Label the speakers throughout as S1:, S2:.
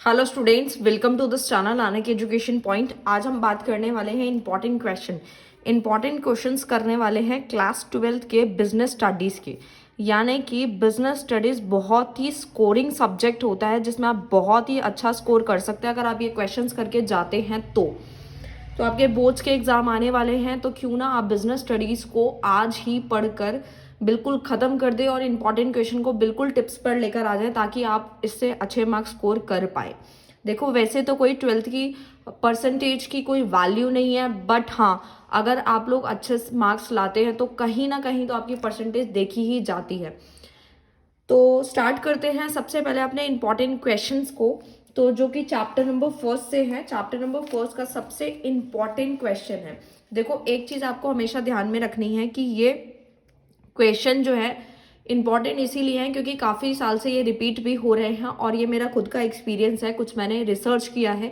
S1: Hello students, welcome to this channel Aanak education point. आज हम बात करने वाले हैं इंपॉर्टेंट क्वेश्चंस करने वाले हैं क्लास 12th के बिजनेस स्टडीज़ के। यानी कि बिजनेस स्टडीज़ बहुत ही स्कोरिंग सब्जेक्ट होता है जिसमें आप बहुत ही अच्छा स्कोर कर सकते हैं अगर आप ये क्वेश्चंस करके जाते हैं तो आपके बोर्ड्स के एग्जाम आने वाले हैं, तो क्यों ना आप बिजनेस स्टडीज़ को आज ही पढ़कर बिल्कुल ख़त्म कर दे और इम्पॉर्टेंट क्वेश्चन को बिल्कुल टिप्स पर लेकर आ जाए ताकि आप इससे अच्छे मार्क्स स्कोर कर पाए। देखो, वैसे तो कोई 12th की परसेंटेज की कोई वैल्यू नहीं है, बट हाँ, अगर आप लोग अच्छे मार्क्स लाते हैं तो कहीं ना कहीं तो आपकी परसेंटेज देखी ही जाती है। तो स्टार्ट करते हैं सबसे पहले अपने इम्पॉर्टेंट क्वेश्चंस को, तो जो कि चैप्टर नंबर फर्स्ट से है। चैप्टर नंबर फर्स्ट का सबसे इम्पॉर्टेंट क्वेश्चन है। देखो, एक चीज़ आपको हमेशा ध्यान में रखनी है कि ये क्वेश्चन जो है इम्पॉर्टेंट इसीलिए है क्योंकि काफ़ी साल से ये रिपीट भी हो रहे हैं और ये मेरा खुद का एक्सपीरियंस है, कुछ मैंने रिसर्च किया है,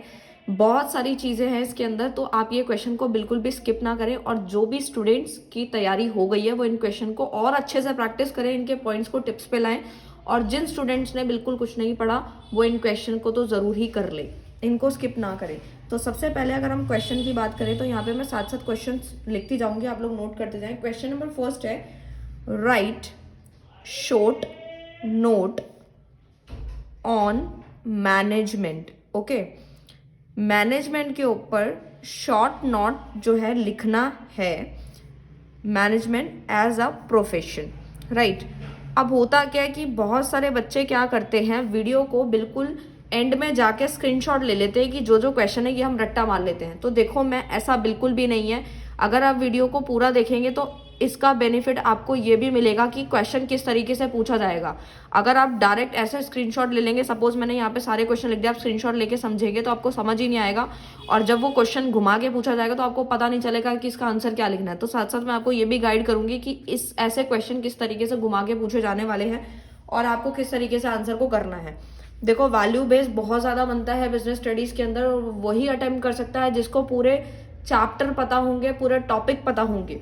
S1: बहुत सारी चीज़ें हैं इसके अंदर। तो आप ये क्वेश्चन को बिल्कुल भी स्किप ना करें और जो भी स्टूडेंट्स की तैयारी हो गई है वो इन क्वेश्चन को और अच्छे से प्रैक्टिस करें, इनके पॉइंट्स को टिप्स पे लाएं। और जिन स्टूडेंट्स ने बिल्कुल कुछ नहीं पढ़ा वो इन क्वेश्चन को तो ज़रूर ही कर ले, इनको स्किप ना करें। तो सबसे पहले अगर हम क्वेश्चन की बात करें तो यहाँ पे मैं साथ साथ क्वेश्चन लिखती जाऊंगी, आप लोग नोट करते जाएं। क्वेश्चन नंबर फर्स्ट है, write short note on management. Okay, management के ऊपर शॉर्ट नोट जो है लिखना है, management as a profession. Right, अब होता क्या है कि बहुत सारे बच्चे क्या करते हैं, वीडियो को बिल्कुल एंड में जाके स्क्रीनशॉट ले लेते हैं कि जो जो क्वेश्चन है ये हम रट्टा मार लेते हैं। तो देखो, मैं ऐसा बिल्कुल भी नहीं है। अगर आप वीडियो को पूरा देखेंगे तो इसका बेनिफिट आपको ये भी मिलेगा कि क्वेश्चन किस तरीके से पूछा जाएगा। अगर आप डायरेक्ट ऐसे स्क्रीनशॉट ले लेंगे, सपोज मैंने यहाँ पे सारे क्वेश्चन लिख दिया, आप स्क्रीनशॉट लेके समझेंगे तो आपको समझ ही नहीं आएगा, और जब वो क्वेश्चन घुमा के पूछा जाएगा तो आपको पता नहीं चलेगा कि इसका आंसर क्या लिखना है। तो साथ साथ मैं आपको ये भी गाइड करूंगी कि इस ऐसे क्वेश्चन किस तरीके से घुमा के पूछे जाने वाले हैं और आपको किस तरीके से आंसर को करना है। देखो, वैल्यू बेस बहुत ज़्यादा बनता है बिजनेस स्टडीज के अंदर और वही अटेम्प्ट कर सकता है जिसको पूरे चैप्टर पता होंगे, पूरे टॉपिक पता होंगे।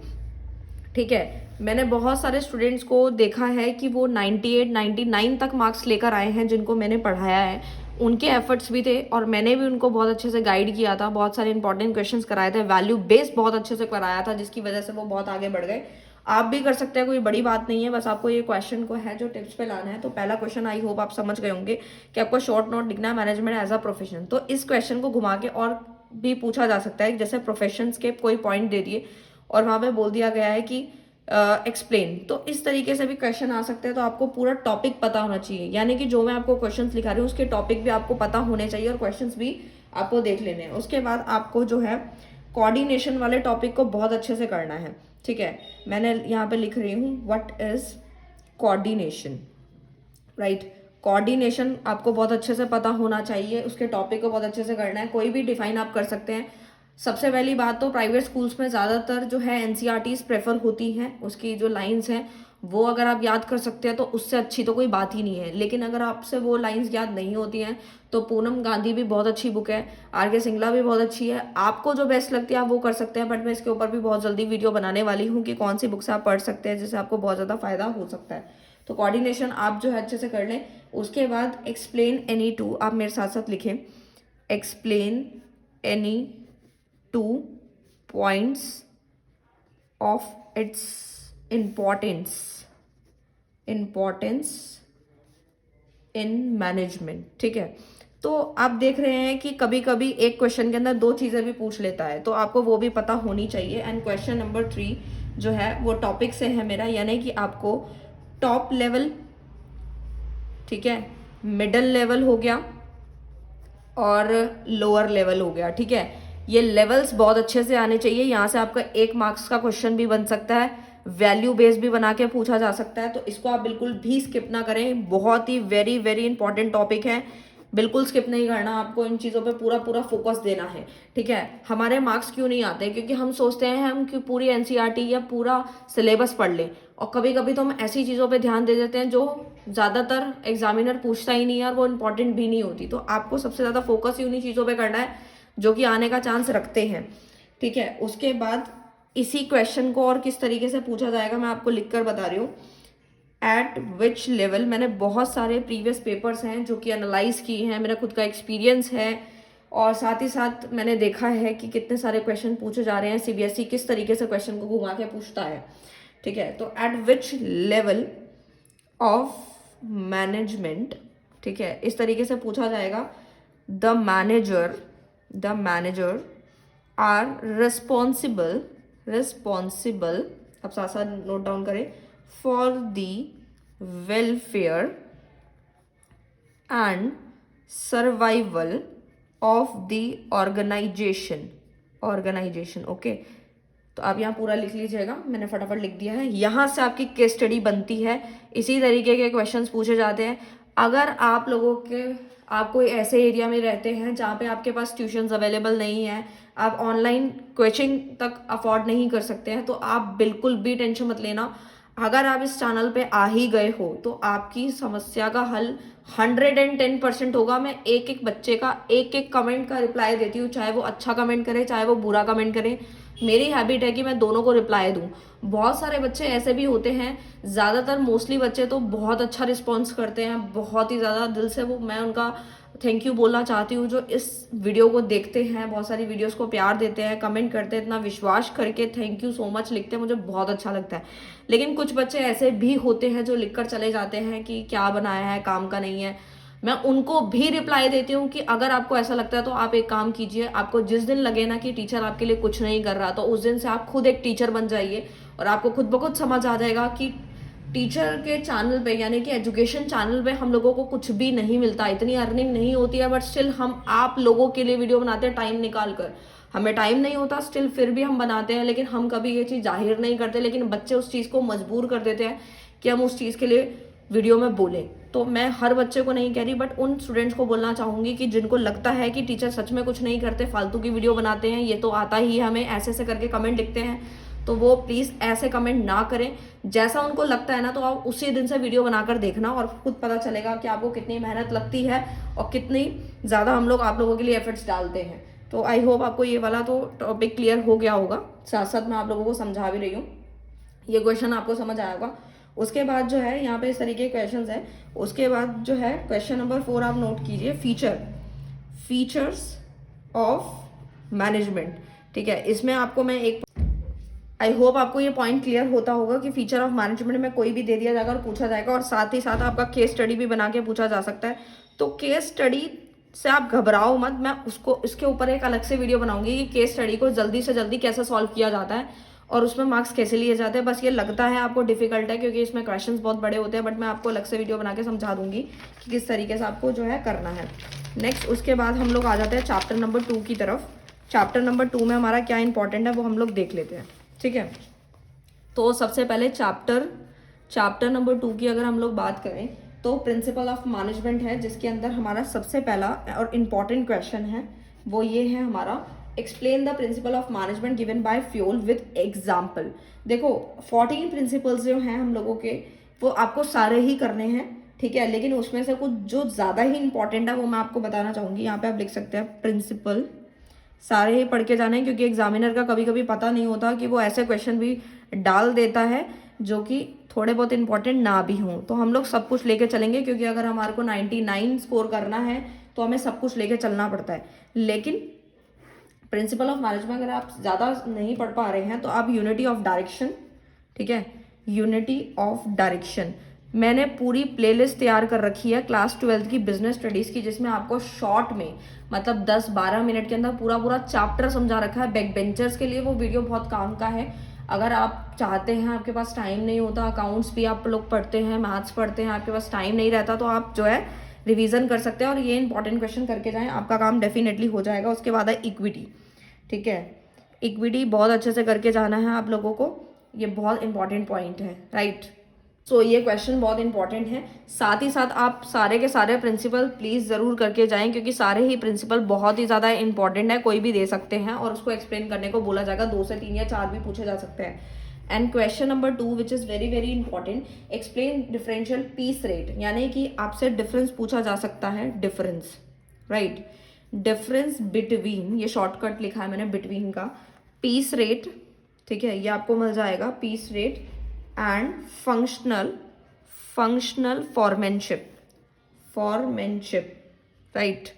S1: ठीक है, मैंने बहुत सारे स्टूडेंट्स को देखा है कि वो 98 99 तक मार्क्स लेकर आए हैं जिनको मैंने पढ़ाया है। उनके एफर्ट्स भी थे और मैंने भी उनको बहुत अच्छे से गाइड किया था, बहुत सारे इंपॉर्टेंट क्वेश्चंस कराए थे, वैल्यू बेस बहुत अच्छे से कराया था जिसकी वजह से वो बहुत आगे बढ़ गए। आप भी कर सकते हैं, कोई बड़ी बात नहीं है, बस आपको ये क्वेश्चन को है जो टिप्स पे लाना है। तो पहला क्वेश्चन आई होप आप समझ गए होंगे कि आपको शॉर्ट नोट लिखना है, मैनेजमेंट एज अ प्रोफेशन। तो इस क्वेश्चन को घुमा के और भी पूछा जा सकता है, जैसे प्रोफेशंस के कोई पॉइंट दे दिए और वहां पे बोल दिया गया है कि एक्सप्लेन, तो इस तरीके से भी क्वेश्चन आ सकते हैं। तो आपको पूरा टॉपिक पता होना चाहिए, यानी कि जो मैं आपको क्वेश्चंस लिखा रही हूँ उसके टॉपिक भी आपको पता होने चाहिए और क्वेश्चंस भी आपको देख लेने हैं। उसके बाद आपको जो है कोऑर्डिनेशन वाले टॉपिक को बहुत अच्छे से करना है। ठीक है, मैंने यहाँ पे लिख रही हूँ what is coordination. Right, coordination आपको बहुत अच्छे से पता होना चाहिए, उसके टॉपिक को बहुत अच्छे से करना है। कोई भी डिफाइन आप कर सकते हैं। सबसे पहली बात तो प्राइवेट स्कूल्स में ज़्यादातर जो है एनसीईआरटीज प्रेफर होती हैं, उसकी जो लाइंस हैं वो अगर आप याद कर सकते हैं तो उससे अच्छी तो कोई बात ही नहीं है। लेकिन अगर आपसे वो लाइंस याद नहीं होती हैं तो पूनम गांधी भी बहुत अच्छी बुक है, आर के सिंगला भी बहुत अच्छी है, आपको जो बेस्ट लगती है आप वो कर सकते हैं। बट मैं इसके ऊपर भी बहुत जल्दी वीडियो बनाने वाली हूँ कि कौन सी बुक से आप पढ़ सकते हैं जिससे आपको बहुत ज़्यादा फायदा हो सकता है। तो कोऑर्डिनेशन आप जो है अच्छे से कर लें। उसके बाद एक्सप्लेन एनी टू, आप मेरे साथ साथ लिखें, explain any 2 points of its importance in management। ठीक है, तो आप देख रहे हैं कि कभी कभी एक क्वेश्चन के अंदर दो चीजें भी पूछ लेता है, तो आपको वो भी पता होनी चाहिए। एंड क्वेश्चन नंबर 3 जो है वो टॉपिक से है मेरा, यानी कि आपको टॉप लेवल, ठीक है, मिडल लेवल हो गया और लोअर लेवल हो गया। ठीक है, ये लेवल्स बहुत अच्छे से आने चाहिए। यहाँ से आपका 1 मार्क्स का क्वेश्चन भी बन सकता है, वैल्यू बेस भी बना के पूछा जा सकता है। तो इसको आप बिल्कुल भी स्किप ना करें, बहुत ही वेरी वेरी इंपॉर्टेंट टॉपिक है, बिल्कुल स्किप नहीं करना। आपको इन चीज़ों पे पूरा पूरा फोकस देना है। ठीक है, हमारे मार्क्स क्यों नहीं आते, क्योंकि हम सोचते हैं हम कि पूरी एनसीईआरटी या पूरा सिलेबस पढ़ लें, और कभी कभी तो हम ऐसी चीज़ों पे ध्यान दे देते हैं जो ज़्यादातर एग्जामिनर पूछता ही नहीं है और वो इंपॉर्टेंट भी नहीं होती। तो आपको सबसे ज़्यादा फोकस ही उन्हीं चीज़ों पे करना है जो कि आने का चांस रखते हैं। ठीक है, उसके बाद इसी क्वेश्चन को और किस तरीके से पूछा जाएगा मैं आपको लिखकर बता रही हूँ। एट विच लेवल, मैंने बहुत सारे प्रीवियस पेपर्स हैं जो कि एनालाइज किए हैं, मेरा खुद का एक्सपीरियंस है और साथ ही साथ मैंने देखा है कि कितने सारे क्वेश्चन पूछे जा रहे हैं, सीबीएसई किस तरीके से क्वेश्चन को घुमा के पूछता है, ठीक है। तो eight which level of management, ठीक है, इस तरीके से पूछा जाएगा। द मैनेजर आर रिस्पॉन्सिबल, अब साथ साथ नोट डाउन करें, for the welfare and survival of the organisation. Okay, तो आप यहाँ पूरा लिख लीजिएगा, मैंने फटाफट लिख दिया है। यहाँ से आपकी केस स्टडी बनती है, इसी तरीके के क्वेश्चंस पूछे जाते हैं। अगर आप कोई ऐसे एरिया में रहते हैं जहाँ पे आपके पास ट्यूशन्स अवेलेबल नहीं है, आप ऑनलाइन कोचिंग तक अफोर्ड नहीं कर सकते हैं, तो आप बिल्कुल भी टेंशन मत लेना। अगर आप इस चैनल पे आ ही गए हो तो आपकी समस्या का हल 110% होगा। मैं एक एक बच्चे का एक एक कमेंट का रिप्लाई देती हूँ, चाहे वो अच्छा कमेंट करे चाहे वो बुरा कमेंट करे। मेरी हैबिट है कि मैं दोनों को रिप्लाई दूं। बहुत सारे बच्चे ऐसे भी होते हैं, ज़्यादातर मोस्टली बच्चे तो बहुत अच्छा रिस्पॉन्स करते हैं, बहुत ही ज़्यादा दिल से वो मैं उनका थैंक यू बोलना चाहती हूँ, जो इस वीडियो को देखते हैं, बहुत सारी वीडियोस को प्यार देते हैं, कमेंट करते हैं, इतना विश्वास करके थैंक यू सो मच लिखते हैं, मुझे बहुत अच्छा लगता है। लेकिन कुछ बच्चे ऐसे भी होते हैं जो लिखकर चले जाते हैं कि क्या बनाया है, काम का नहीं है। मैं उनको भी रिप्लाई देती हूँ कि अगर आपको ऐसा लगता है तो आप एक काम कीजिए, आपको जिस दिन लगे ना कि टीचर आपके लिए कुछ नहीं कर रहा, तो उस दिन से आप खुद एक टीचर बन जाइए और आपको खुद ब खुद समझ आ जाएगा कि टीचर के चैनल पे यानी कि एजुकेशन चैनल पे हम लोगों को कुछ भी नहीं मिलता, इतनी अर्निंग नहीं होती है, बट स्टिल हम आप लोगों के लिए वीडियो बनाते हैं टाइम निकाल कर। हमें टाइम नहीं होता स्टिल फिर भी हम बनाते हैं, लेकिन हम कभी ये चीज़ जाहिर नहीं करते, लेकिन बच्चे उस चीज़ को मजबूर कर देते हैं कि हम उस चीज़ के लिए वीडियो में बोलें। तो मैं हर बच्चे को नहीं कह रही, बट उन स्टूडेंट्स को बोलना चाहूँगी कि जिनको लगता है कि टीचर सच में कुछ नहीं करते, फालतू की वीडियो बनाते हैं, ये तो आता ही है हमें, ऐसे ऐसे करके कमेंट लिखते हैं, तो वो प्लीज़ ऐसे कमेंट ना करें। जैसा उनको लगता है ना, तो आप उसी दिन से वीडियो बनाकर देखना और खुद पता चलेगा कि आपको कितनी मेहनत लगती है और कितनी ज़्यादा हम लोग आप लोगों के लिए एफर्ट्स डालते हैं। तो आई होप आपको ये वाला तो टॉपिक क्लियर हो गया होगा, साथ साथ मैं आप लोगों को समझा भी रही हूँ, ये क्वेश्चन आपको समझ आया होगा। उसके बाद जो है यहाँ पे इस तरीके के क्वेश्चंस है। उसके बाद जो है क्वेश्चन नंबर 4 आप नोट कीजिए, फीचर्स ऑफ मैनेजमेंट, ठीक है। इसमें आपको मैं एक आई होप आपको ये पॉइंट क्लियर होता होगा कि फीचर ऑफ मैनेजमेंट में कोई भी दे दिया जाएगा और पूछा जाएगा, और साथ ही साथ आपका केस स्टडी भी बना के पूछा जा सकता है। तो केस स्टडी से आप घबराओ मत, मैं इसके ऊपर एक अलग से वीडियो बनाऊंगी कि केस स्टडी को जल्दी से जल्दी कैसे सॉल्व किया जाता है और उसमें मार्क्स कैसे लिए जाते हैं। बस ये लगता है आपको डिफिकल्ट है क्योंकि इसमें क्वेश्चंस बहुत बड़े होते हैं, बट मैं आपको अलग से वीडियो बना के समझा दूंगी कि किस तरीके से आपको जो है करना है। नेक्स्ट उसके बाद हम लोग आ जाते हैं चैप्टर नंबर 2 की तरफ। चैप्टर नंबर 2 में हमारा क्या इंपॉर्टेंट है वो हम लोग देख लेते हैं, ठीक है। तो सबसे पहले चैप्टर नंबर 2 की अगर हम लोग बात करें तो प्रिंसिपल ऑफ मैनेजमेंट है, जिसके अंदर हमारा सबसे पहला और इम्पॉर्टेंट क्वेश्चन है वो ये है हमारा, explain the principle of management given by fuel with example. देखो 14 प्रिंसिपल्स जो हैं हम लोगों के वो आपको सारे ही करने हैं, ठीक है, लेकिन उसमें से कुछ जो ज़्यादा ही इंपॉर्टेंट है वो मैं आपको बताना चाहूँगी। यहाँ पे आप लिख सकते हैं प्रिंसिपल, सारे ही पढ़ के जाने हैं क्योंकि एग्जामिनर का कभी कभी पता नहीं होता कि वो ऐसे क्वेश्चन भी डाल देता है जो कि थोड़े बहुत इंपॉर्टेंट ना भी हों। तो हम लोग सब कुछ लेके चलेंगे क्योंकि अगर हमारे को 99 स्कोर करना है तो हमें सब कुछ लेके चलना पड़ता है। लेकिन प्रिंसिपल ऑफ मैनेजमेंट अगर आप ज़्यादा नहीं पढ़ पा रहे हैं तो आप यूनिटी ऑफ डायरेक्शन, ठीक है, यूनिटी ऑफ डायरेक्शन मैंने पूरी प्लेलिस्ट तैयार कर रखी है क्लास 12 की बिजनेस स्टडीज़ की, जिसमें आपको शॉर्ट में मतलब 10-12 मिनट के अंदर पूरा चैप्टर समझा रखा है। बैक बेंचर्स के लिए वो वीडियो बहुत काम का है। अगर आप चाहते हैं, आपके पास टाइम नहीं होता, अकाउंट्स भी आप लोग पढ़ते हैं, मैथ्स पढ़ते हैं, आपके पास टाइम नहीं रहता, तो आप जो है रिवीजन कर सकते हैं और ये इंपॉर्टेंट क्वेश्चन करके जाएं, आपका काम डेफिनेटली हो जाएगा। उसके बाद है इक्विटी, ठीक है, इक्विटी बहुत अच्छे से करके जाना है आप लोगों को, ये बहुत इंपॉर्टेंट पॉइंट है, राइट। सो ये क्वेश्चन बहुत इंपॉर्टेंट है। साथ ही साथ आप सारे के सारे प्रिंसिपल प्लीज़ ज़रूर करके जाएं क्योंकि सारे ही प्रिंसिपल बहुत ही ज़्यादा इंपॉर्टेंट है, कोई भी दे सकते हैं और उसको एक्सप्लेन करने को बोला जाएगा, 2 से 3 या 4 भी पूछे जा सकते हैं। And question number 2 which is very very important, explain differential piece rate, यानी कि आपसे डिफरेंस पूछा जा सकता है, डिफरेंस, राइट, डिफरेंस बिटवीन, ये शॉर्टकट लिखा है मैंने बिटवीन का, पीस रेट, ठीक है, ये आपको मिल जाएगा, piece rate and functional foremanship, right,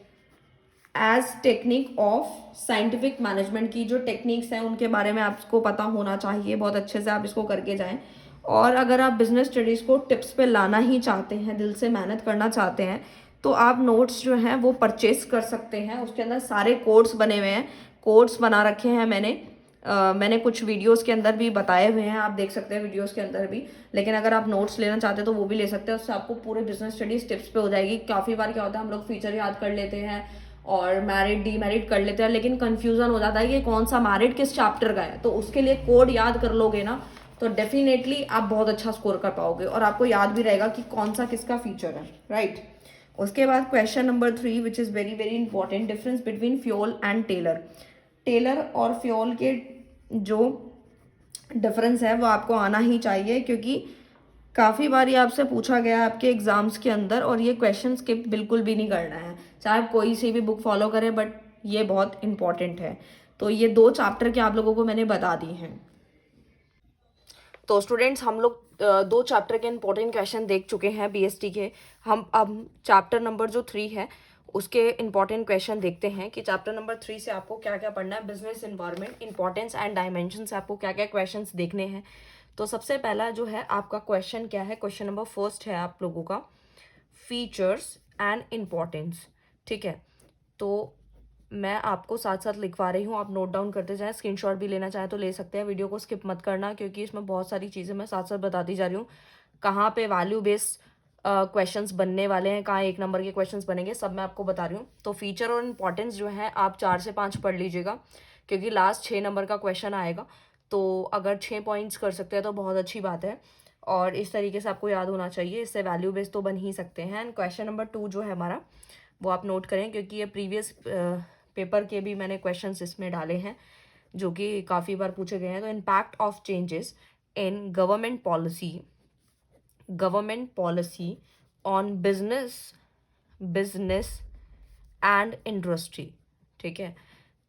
S1: as technique of scientific management की जो टेक्निक्स हैं उनके बारे में आपको पता होना चाहिए, बहुत अच्छे से आप इसको करके जाएं। और अगर आप बिजनेस स्टडीज़ को टिप्स पे लाना ही चाहते हैं, दिल से मेहनत करना चाहते हैं, तो आप नोट्स जो हैं वो परचेस कर सकते हैं। उसके अंदर सारे कोड्स बने हुए हैं, कोड्स बना रखे हैं मैंने कुछ वीडियोस के अंदर भी बताए हुए हैं, आप देख सकते हैं वीडियोस के अंदर भी। लेकिन अगर आप नोट्स लेना चाहते हैं तो वो भी ले सकते हैं, उससे आपको पूरे बिजनेस स्टडीज टिप्स पे हो जाएगी। काफ़ी बार क्या होता है, हम लोग फीचर याद कर लेते हैं और मैरिड डीमैरिड कर लेते हैं, लेकिन कंफ्यूजन हो जाता है कि कौन सा मैरिड किस चैप्टर का है। तो उसके लिए कोड याद कर लोगे ना तो डेफिनेटली आप बहुत अच्छा स्कोर कर पाओगे और आपको याद भी रहेगा कि कौन सा किसका फीचर है, राइट। उसके बाद question number 3 which is very very important, difference between Fayol and Taylor. Taylor और फ्यूल के जो डिफरेंस है वो आपको आना ही चाहिए, क्योंकि काफ़ी बार ये आपसे पूछा गया है आपके एग्जाम्स के अंदर, और ये क्वेश्चन स्किप बिल्कुल भी नहीं करना है, चाहे आप कोई सी भी बुक फॉलो करें, बट ये बहुत इंपॉर्टेंट है। तो ये 2 चैप्टर के आप लोगों को मैंने बता दी हैं। तो स्टूडेंट्स, हम लोग 2 चैप्टर के इंपॉर्टेंट क्वेश्चन देख चुके हैं बीएसटी के। हम अब चैप्टर नंबर जो 3 है उसके इंपॉर्टेंट क्वेश्चन देखते हैं कि चैप्टर नंबर 3 से आपको क्या क्या पढ़ना है। Business environment, importance and dimension से आपको क्या क्या क्वेश्चन देखने हैं। तो सबसे पहला जो है आपका क्वेश्चन क्या है, क्वेश्चन नंबर फर्स्ट है आप लोगों का फीचर्स एंड इम्पॉर्टेंस, ठीक है। तो मैं आपको साथ साथ लिखवा रही हूँ, आप नोट डाउन करते जाएं, स्क्रीनशॉट भी लेना चाहे तो ले सकते हैं। वीडियो को स्किप मत करना, क्योंकि इसमें बहुत सारी चीज़ें मैं साथ साथ बताती जा रही हूँ। कहाँ पे वैल्यू बेस्ड क्वेश्चंस बनने वाले हैं, कहाँ 1 नंबर के क्वेश्चंस बनेंगे, सब मैं आपको बता रही हूँ। तो फीचर और इम्पॉर्टेंस जो है आप 4 से 5 पढ़ लीजिएगा, क्योंकि लास्ट 6 नंबर का क्वेश्चन आएगा। तो अगर 6 पॉइंट्स कर सकते हैं तो बहुत अच्छी बात है, और इस तरीके से आपको याद होना चाहिए, इससे वैल्यू बेस्ड तो बन ही सकते हैं। एंड क्वेश्चन नंबर 2 जो है हमारा, वो आप नोट करें, क्योंकि ये प्रीवियस पेपर के भी मैंने क्वेश्चंस इसमें डाले हैं जो कि काफ़ी बार पूछे गए हैं। तो impact of changes in government policy on business and industry, ठीक है।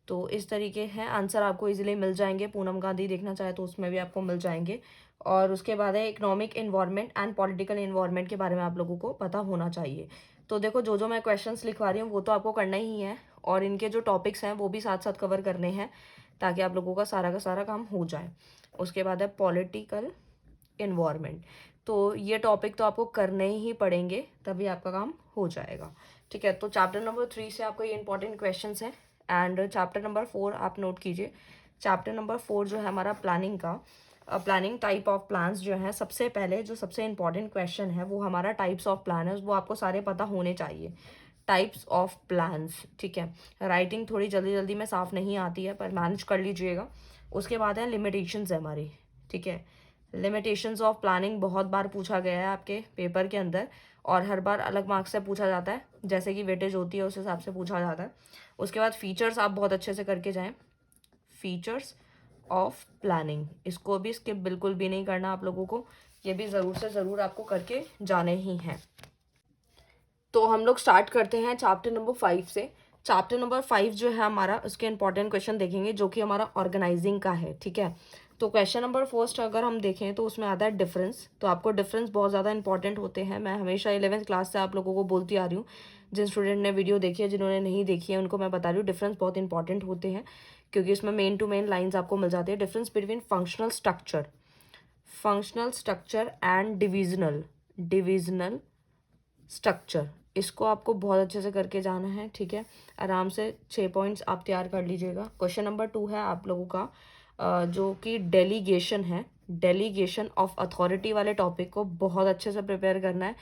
S1: तो इस तरीके हैं आंसर, आपको इजीली मिल जाएंगे। पूनम गांधी देखना चाहे तो उसमें भी आपको मिल जाएंगे। और उसके बाद है economic environment and political environment के बारे में आप लोगों को पता होना चाहिए। तो देखो, जो मैं क्वेश्चंस लिखवा रही हूँ वो तो आपको करना ही है, और इनके जो टॉपिक्स हैं वो भी साथ साथ कवर करने हैं, ताकि आप लोगों का सारा काम हो जाए। उसके बाद है पॉलिटिकल इन्वायरमेंट, तो ये टॉपिक तो आपको करने ही पड़ेंगे, तभी आपका काम हो जाएगा, ठीक है। तो चैप्टर नंबर 3 से आपको ये इंपॉर्टेंट क्वेश्चंस हैं। एंड चैप्टर नंबर 4 आप नोट कीजिए। चैप्टर नंबर 4 जो है हमारा प्लानिंग का, प्लानिंग टाइप ऑफ प्लान्स जो है, सबसे पहले जो सबसे इंपॉर्टेंट क्वेश्चन है वो हमारा टाइप्स ऑफ प्लान है, वो आपको सारे पता होने चाहिए। टाइप्स ऑफ प्लान्स, ठीक है। राइटिंग थोड़ी जल्दी जल्दी में साफ नहीं आती है, पर मैनेज कर लीजिएगा। उसके बाद है लिमिटेशंस है हमारी, ठीक है। लिमिटेशंस ऑफ प्लानिंग बहुत बार पूछा गया है आपके पेपर के अंदर, और हर बार अलग मार्क्स से पूछा जाता है, जैसे कि वेटेज होती है उस हिसाब से पूछा जाता है। उसके बाद फीचर्स आप बहुत अच्छे से करके जाएं, फीचर्स ऑफ प्लानिंग, इसको भी स्किप बिल्कुल भी नहीं करना आप लोगों को, ये भी ज़रूर से ज़रूर आपको करके जाने ही हैं। तो हम लोग स्टार्ट करते हैं चैप्टर नंबर 5 से। चैप्टर नंबर 5 जो है हमारा, उसके इंपॉर्टेंट क्वेश्चन देखेंगे, जो कि हमारा ऑर्गेनाइजिंग का है, ठीक है। तो क्वेश्चन नंबर फर्स्ट अगर हम देखें तो उसमें आता है डिफरेंस। तो आपको डिफरेंस बहुत ज़्यादा इंपॉर्टेंट होते हैं, मैं हमेशा 11th क्लास से आप लोगों को बोलती आ रही हूँ। जिन स्टूडेंट ने वीडियो देखी है, जिन्होंने नहीं देखी है, उनको मैं बता रही हूँ डिफरेंस बहुत इंपॉर्टेंट होते हैं, क्योंकि इसमें मेन टू मेन लाइन्स आपको मिल जाती है। Difference between functional structure and divisional structure, इसको आपको बहुत अच्छे से करके जाना है, ठीक है। आराम से 6 पॉइंट्स आप तैयार कर लीजिएगा। क्वेश्चन नंबर 2 है आप लोगों का जो कि डेलीगेशन है, डेलीगेशन ऑफ अथॉरिटी वाले टॉपिक को बहुत अच्छे से प्रिपेयर करना है,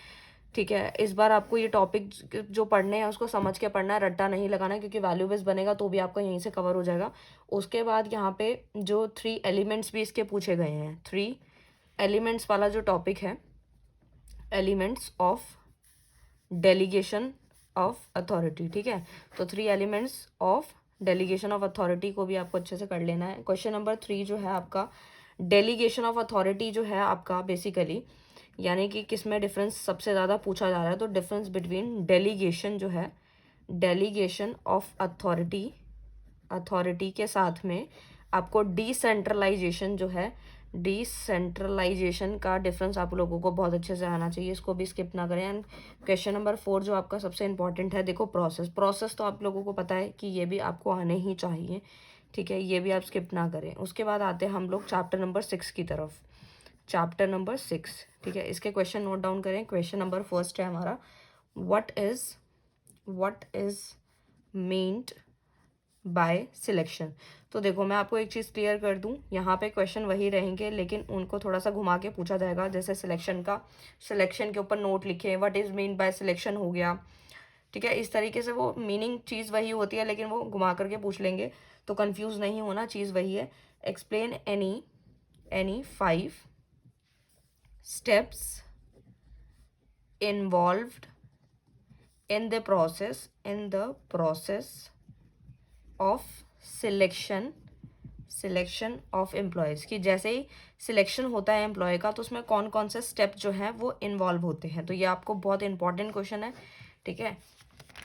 S1: ठीक है। इस बार आपको ये टॉपिक जो पढ़ने हैं उसको समझ के पढ़ना है, रट्टा नहीं लगाना है, क्योंकि वैल्यू बेस बनेगा तो भी आपका यहीं से कवर हो जाएगा। उसके बाद यहाँ पे जो 3 एलिमेंट्स भी इसके पूछे गए हैं, 3 एलिमेंट्स वाला जो टॉपिक है, elements of delegation of authority, ठीक है। तो 3 elements of delegation of authority को भी आपको अच्छे से कर लेना है। क्वेश्चन नंबर 3 जो है आपका, डेलीगेशन ऑफ अथॉरिटी जो है आपका बेसिकली, यानी कि किस में डिफरेंस सबसे ज़्यादा पूछा जा रहा है, तो डिफरेंस बिटवीन डेलीगेशन जो है, डेलीगेशन ऑफ अथॉरिटी के साथ में आपको डिसेंट्रलाइजेशन जो है, डिसेंट्रलाइजेशन का डिफरेंस आप लोगों को बहुत अच्छे से आना चाहिए, इसको भी स्किप ना करें। एंड क्वेश्चन नंबर 4 जो आपका सबसे इंपॉर्टेंट है, देखो प्रोसेस तो आप लोगों को पता है कि ये भी आपको आने ही चाहिए, ठीक है, ये भी आप स्किप ना करें। उसके बाद आते हैं हम लोग चैप्टर नंबर 6 की तरफ। चैप्टर नंबर 6, ठीक है, इसके क्वेश्चन नोट डाउन करें। क्वेश्चन नंबर फर्स्ट है हमारा, what is meant by selection. तो देखो मैं आपको एक चीज़ क्लियर कर दूं, यहाँ पे क्वेश्चन वही रहेंगे लेकिन उनको थोड़ा सा घुमा के पूछा जाएगा। जैसे सिलेक्शन के ऊपर नोट लिखे, what is mean by selection हो गया, ठीक है, इस तरीके से वो मीनिंग चीज़ वही होती है लेकिन वो घुमा करके पूछ लेंगे, तो कंफ्यूज नहीं होना, चीज़ वही है। Explain any 5 steps involved in the process of selection of employees, कि जैसे ही सिलेक्शन होता है एम्प्लॉय का तो उसमें कौन कौन से स्टेप जो हैं वो इन्वॉल्व होते हैं। तो ये आपको बहुत इंपॉर्टेंट क्वेश्चन है, ठीक है,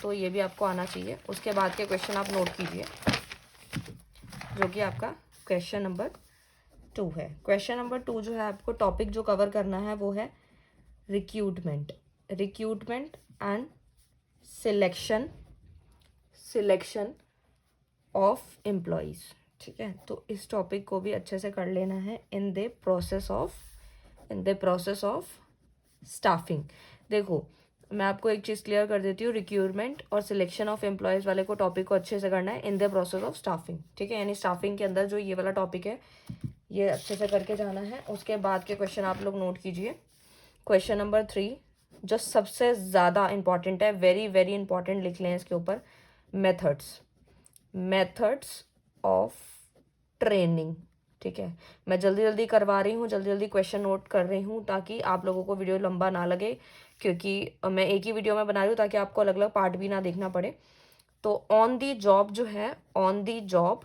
S1: तो ये भी आपको आना चाहिए। उसके बाद के क्वेश्चन आप नोट कीजिए, जो कि आपका क्वेश्चन नंबर 2 है। क्वेश्चन नंबर 2 जो है आपको टॉपिक जो कवर करना है वो है recruitment and selection of employees, ठीक है। तो इस टॉपिक को भी अच्छे से कर लेना है in the process of staffing. देखो मैं आपको एक चीज़ क्लियर कर देती हूँ, रिक्रूटमेंट और सिलेक्शन ऑफ एम्प्लॉयज़ वाले को टॉपिक को अच्छे से करना है in the process of staffing, ठीक है, यानी स्टाफिंग के अंदर जो ये वाला टॉपिक है ये अच्छे से करके जाना है। उसके बाद के क्वेश्चन आप लोग नोट कीजिए। क्वेश्चन नंबर 3 जो सबसे ज़्यादा इंपॉर्टेंट है, वेरी वेरी इंपॉर्टेंट, लिख लें इसके ऊपर, मेथड्स ऑफ ट्रेनिंग, ठीक है। मैं जल्दी जल्दी करवा रही हूँ, जल्दी जल्दी क्वेश्चन नोट कर रही हूँ ताकि आप लोगों को वीडियो लंबा ना लगे, क्योंकि मैं एक ही वीडियो में बना रही हूँ ताकि आपको अलग अलग पार्ट भी ना देखना पड़े। तो ऑन दी जॉब जो है, ऑन दी जॉब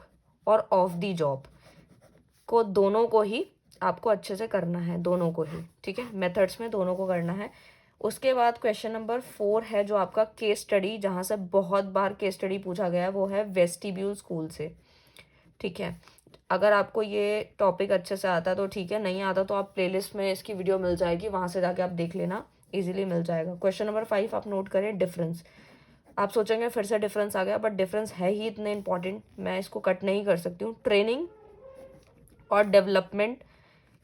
S1: और ऑफ दी जॉब को दोनों को ही आपको अच्छे से करना है, दोनों को ही, ठीक है, मेथड्स में दोनों को करना है। उसके बाद क्वेश्चन नंबर 4 है जो आपका केस स्टडी, जहाँ से बहुत बार केस स्टडी पूछा गया है, वो है वेस्टिब्यूल स्कूल से, ठीक है। अगर आपको ये टॉपिक अच्छे से आता है तो ठीक है, नहीं आता तो आप प्लेलिस्ट में इसकी वीडियो मिल जाएगी, वहाँ से जाके आप देख लेना, इजीली मिल जाएगा। क्वेश्चन नंबर 5 आप नोट करें, डिफरेंस। आप सोचेंगे फिर से डिफरेंस आ गया, बट डिफरेंस है ही इतने इंपॉर्टेंट, मैं इसको कट नहीं कर सकती हूँ। ट्रेनिंग और डेवलपमेंट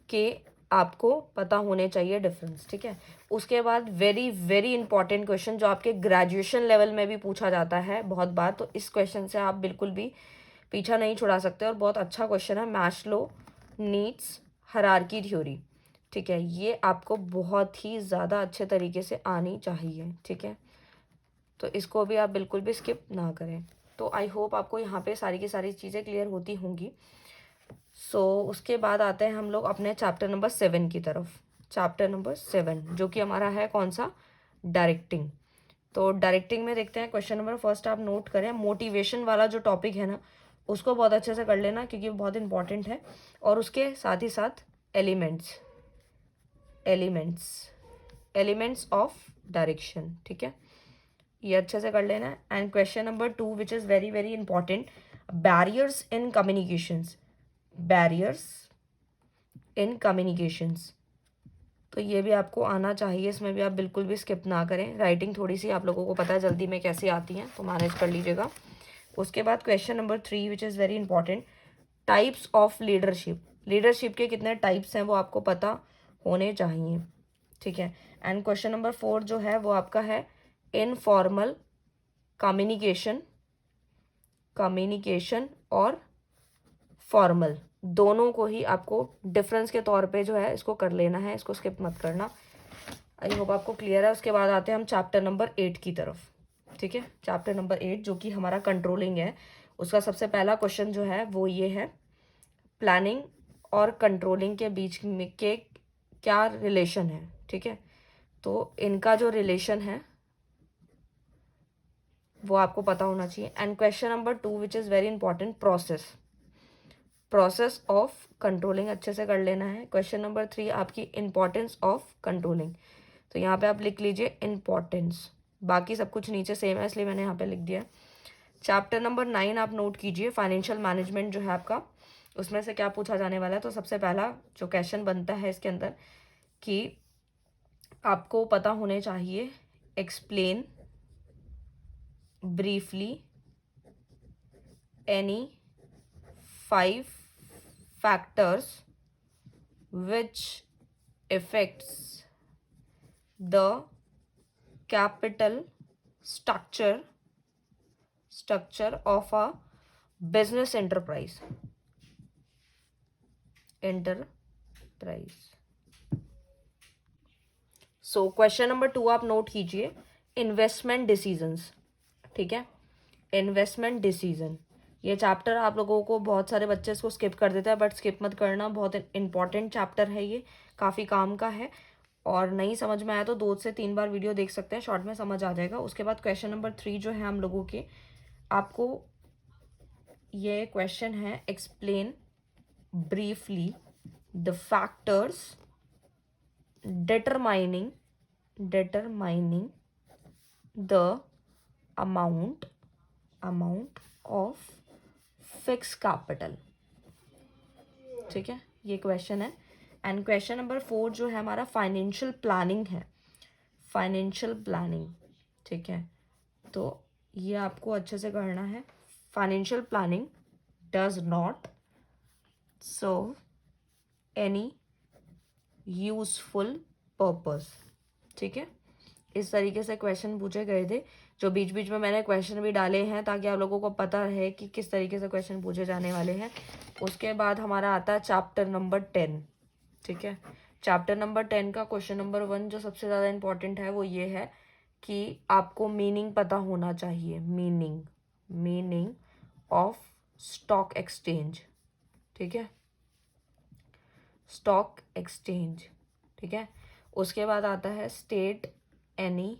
S1: के आपको पता होने चाहिए डिफरेंस, ठीक है। उसके बाद वेरी वेरी इंपॉर्टेंट क्वेश्चन जो आपके ग्रेजुएशन लेवल में भी पूछा जाता है बहुत बार, तो इस क्वेश्चन से आप बिल्कुल भी पीछा नहीं छुड़ा सकते और बहुत अच्छा क्वेश्चन है, मैस्लो नीड्स हायरार्की थ्योरी, ठीक है, ये आपको बहुत ही ज़्यादा अच्छे तरीके से आनी चाहिए, ठीक है, तो इसको भी आप बिल्कुल भी स्किप ना करें। तो आई होप आपको यहाँ पे सारी की सारी चीज़ें क्लियर होती होंगी। उसके बाद आते हैं हम लोग अपने चैप्टर नंबर 7 की तरफ। चैप्टर नंबर 7 जो कि हमारा है कौन सा, डायरेक्टिंग। तो डायरेक्टिंग में देखते हैं क्वेश्चन नंबर फर्स्ट आप नोट करें, मोटिवेशन वाला जो टॉपिक है ना उसको बहुत अच्छे से कर लेना क्योंकि बहुत इंपॉर्टेंट है, और उसके साथ ही साथ एलिमेंट्स ऑफ डायरेक्शन, ठीक है, ये अच्छे से कर लेना है। And question number 2 which is very very important, barriers in communications, तो ये भी आपको आना चाहिए, इसमें भी आप बिल्कुल भी स्किप ना करें। राइटिंग थोड़ी सी आप लोगों को पता है जल्दी में कैसे आती हैं, तो मैनेज कर लीजिएगा। उसके बाद question number 3 which is very important, types of leadership के कितने टाइप्स हैं वो आपको पता होने चाहिए, ठीक है। एंड क्वेश्चन नंबर 4 जो है वो आपका है इनफॉर्मल कम्युनिकेशन और फॉर्मल, दोनों को ही आपको डिफरेंस के तौर पे जो है इसको कर लेना है, इसको स्किप मत करना। आई होप आपको क्लियर है। उसके बाद आते हैं हम चैप्टर नंबर 8 की तरफ, ठीक है, चैप्टर नंबर 8 जो कि हमारा कंट्रोलिंग है। उसका सबसे पहला क्वेश्चन जो है वो ये है, प्लानिंग और कंट्रोलिंग के बीच में के क्या रिलेशन है, ठीक है, तो इनका जो रिलेशन है वो आपको पता होना चाहिए। And question number 2 which is very important, process of controlling अच्छे से कर लेना है। क्वेश्चन नंबर 3 आपकी इंपॉर्टेंस ऑफ कंट्रोलिंग, तो यहाँ पे आप लिख लीजिए इंपॉर्टेंस, बाकी सब कुछ नीचे सेम है इसलिए मैंने यहाँ पे लिख दिया। चैप्टर नंबर 9 आप नोट कीजिए, फाइनेंशियल मैनेजमेंट जो है आपका, उसमें से क्या पूछा जाने वाला है। तो सबसे पहला जो क्वेश्चन बनता है इसके अंदर कि आपको पता होने चाहिए explain briefly any 5 factors which affects the capital structure of a business enterprise. So question number 2 आप नोट कीजिए, इन्वेस्टमेंट डिसीजंस। ठीक है, इन्वेस्टमेंट डिसीजन, ये चैप्टर आप लोगों को बहुत सारे बच्चे इसको स्किप कर देते हैं, बट स्किप मत करना, बहुत इंपॉर्टेंट चैप्टर है ये, काफ़ी काम का है। और नहीं समझ में आया तो 2 से 3 बार वीडियो देख सकते हैं, शॉर्ट में समझ आ जाएगा। उसके बाद क्वेश्चन नंबर 3 जो है हम लोगों के, आपको ये क्वेश्चन है explain briefly the factors determining the amount of fixed capital। ठीक है, ये क्वेश्चन है। एंड क्वेश्चन नंबर 4 जो है हमारा फाइनेंशियल प्लानिंग है, फाइनेंशियल प्लानिंग। ठीक है, तो ये आपको अच्छे से करना है। Financial planning does not serve any useful purpose. ठीक है, इस तरीके से क्वेश्चन पूछे गए थे, जो बीच बीच में मैंने क्वेश्चन भी डाले हैं ताकि आप लोगों को पता रहे कि किस तरीके से क्वेश्चन पूछे जाने वाले हैं। उसके बाद हमारा आता है चैप्टर नंबर 10। ठीक है, चैप्टर नंबर 10 का क्वेश्चन नंबर 1 जो सबसे ज़्यादा इंपॉर्टेंट है वो ये है कि आपको मीनिंग पता होना चाहिए, मीनिंग ऑफ स्टॉक एक्सचेंज। ठीक है, स्टॉक एक्सचेंज। ठीक है, उसके बाद आता है state any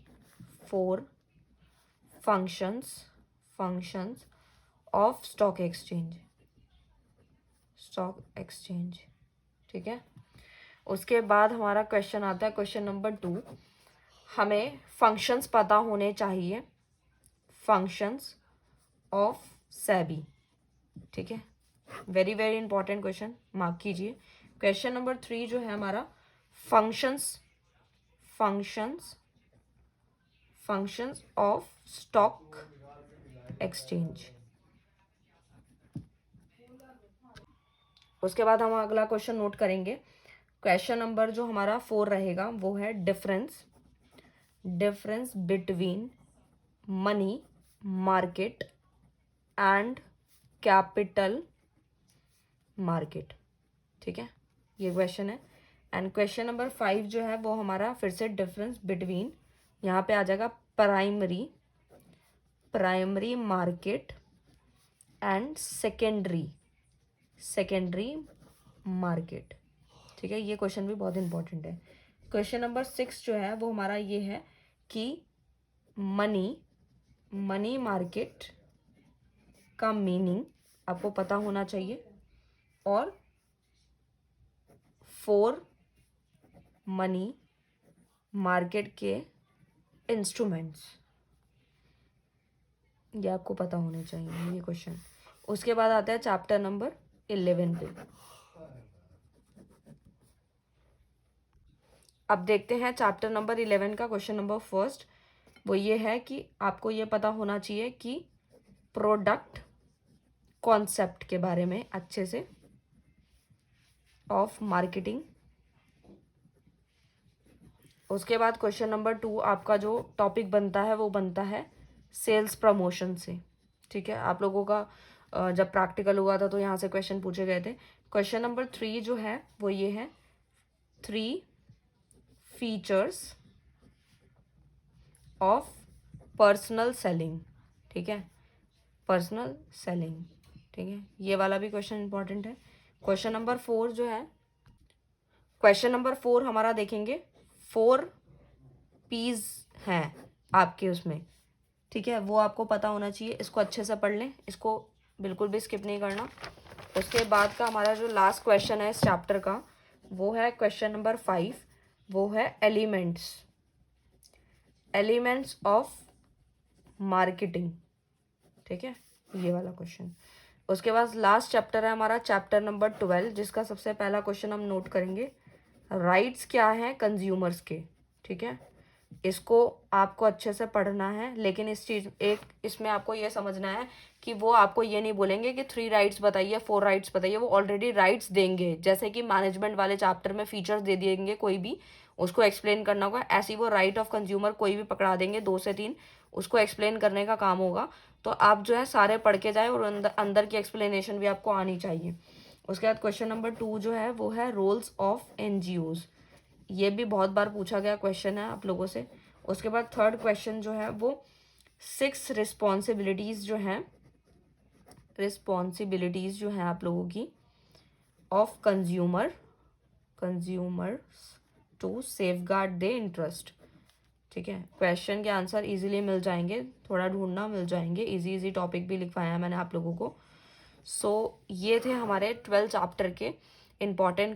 S1: 4 functions of stock exchange. ठीक है, उसके बाद हमारा क्वेश्चन आता है क्वेश्चन नंबर 2, हमें फंक्शंस पता होने चाहिए, फंक्शंस ऑफ सेबी। ठीक है, very very important question, mark कीजिए। क्वेश्चन नंबर 3 जो है हमारा फंक्शंस ऑफ स्टॉक एक्सचेंज। उसके बाद हम अगला क्वेश्चन नोट करेंगे। क्वेश्चन नंबर जो हमारा 4 रहेगा वो है difference between money market and capital market. ठीक है, ये क्वेश्चन है। एंड क्वेश्चन नंबर 5 जो है वो हमारा फिर से डिफरेंस बिटवीन, यहाँ पे आ जाएगा primary market and secondary market. ठीक है, ये क्वेश्चन भी बहुत इंपॉर्टेंट है। क्वेश्चन नंबर 6 जो है वो हमारा ये है कि मनी मार्केट का मीनिंग आपको पता होना चाहिए, और 4 मनी मार्केट के इंस्ट्रूमेंट्स, ये आपको पता होने चाहिए, ये क्वेश्चन। उसके बाद आता है चैप्टर नंबर 11 पे। अब देखते हैं चैप्टर नंबर 11 का क्वेश्चन नंबर 1, वो ये है कि आपको ये पता होना चाहिए कि प्रोडक्ट कॉन्सेप्ट के बारे में अच्छे से ऑफ मार्केटिंग। उसके बाद क्वेश्चन नंबर 2 आपका जो टॉपिक बनता है वो बनता है सेल्स प्रमोशन से। ठीक है, आप लोगों का जब प्रैक्टिकल हुआ था तो यहाँ से क्वेश्चन पूछे गए थे। क्वेश्चन नंबर 3 जो है वो ये है 3 फीचर्स ऑफ पर्सनल सेलिंग। ठीक है, पर्सनल सेलिंग। ठीक है, ये वाला भी क्वेश्चन इंपॉर्टेंट है। क्वेश्चन नंबर 4 जो है, क्वेश्चन नंबर 4 हमारा देखेंगे 4 पीज हैं आपके उसमें। ठीक है, वो आपको पता होना चाहिए, इसको अच्छे से पढ़ लें, इसको बिल्कुल भी स्किप नहीं करना। उसके बाद का हमारा जो लास्ट क्वेश्चन है इस चैप्टर का वो है क्वेश्चन नंबर 5, वो है एलिमेंट्स ऑफ मार्केटिंग। ठीक है, ये वाला क्वेश्चन। उसके बाद लास्ट चैप्टर है हमारा चैप्टर नंबर 12, जिसका सबसे पहला क्वेश्चन हम नोट करेंगे, राइट्स क्या हैं कंज्यूमर्स के। ठीक है, इसको आपको अच्छे से पढ़ना है, लेकिन इसमें आपको ये समझना है कि वो आपको ये नहीं बोलेंगे कि 3 राइट्स बताइए, 4 राइट्स बताइए, वो ऑलरेडी राइट्स देंगे। जैसे कि मैनेजमेंट वाले चैप्टर में फीचर्स दे देंगे, कोई भी उसको एक्सप्लेन करना होगा, ऐसे ही वो राइट ऑफ कंज्यूमर कोई भी पकड़ा देंगे 2 से 3, उसको एक्सप्लेन करने का काम होगा। तो आप जो है सारे पढ़ के जाए और अंदर की एक्सप्लेनेशन भी आपको आनी चाहिए। उसके बाद क्वेश्चन नंबर 2 जो है वो है रोल्स ऑफ एनजीओज। ये भी बहुत बार पूछा गया क्वेश्चन है आप लोगों से। उसके बाद थर्ड क्वेश्चन जो है वो 6 रिस्पॉन्सिबिलिटीज़ जो हैं आप लोगों की of consumers to safeguard their interest. ठीक है, क्वेश्चन के आंसर इजीली मिल जाएंगे, थोड़ा ढूंढना मिल जाएंगे, इजी टॉपिक भी लिखवाया है मैंने आप लोगों को। सो ये थे हमारे 12 चैप्टर के इम्पॉर्टेंट